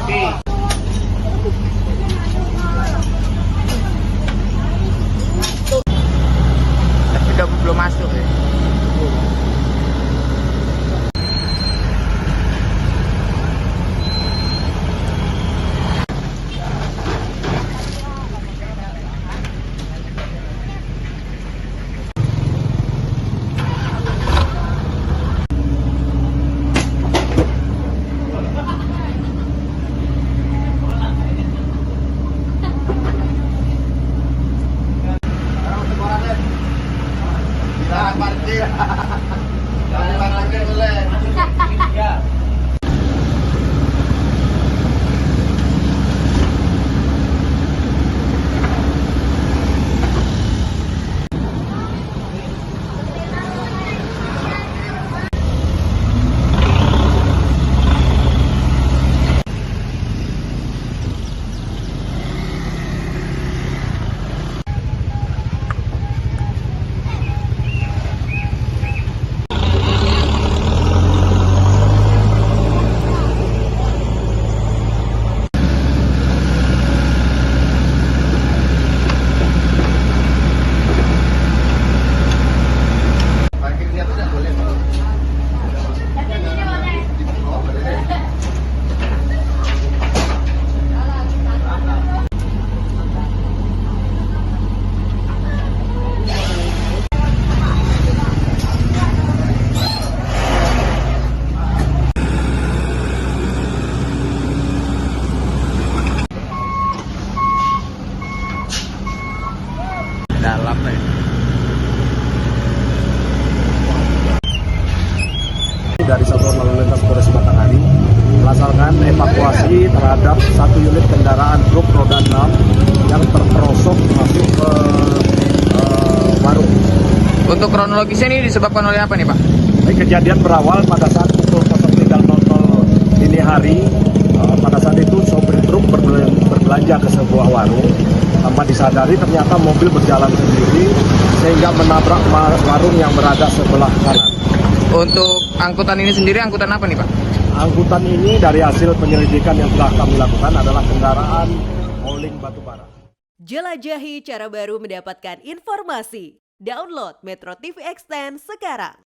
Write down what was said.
Tapi belum masuk ya. Dalam ya. Dari Satuan Lalu Lintas Polres Batanghari melaksanakan evakuasi terhadap satu unit kendaraan truk roda 6 yang terperosok masuk ke warung. Untuk kronologisnya ini disebabkan oleh apa nih Pak? Kejadian berawal pada saat pukul 03.00 dini hari. Pada saat itu sopir truk berbelanja ke sebuah warung. Tanpa disadari ternyata mobil berjalan sendiri sehingga menabrak warung yang berada sebelah kanan. Untuk angkutan ini sendiri angkutan apa nih Pak? Angkutan ini dari hasil penyelidikan yang telah kami lakukan adalah kendaraan hauling batubara. Jelajahi cara baru mendapatkan informasi. Download Metro TV Extend sekarang.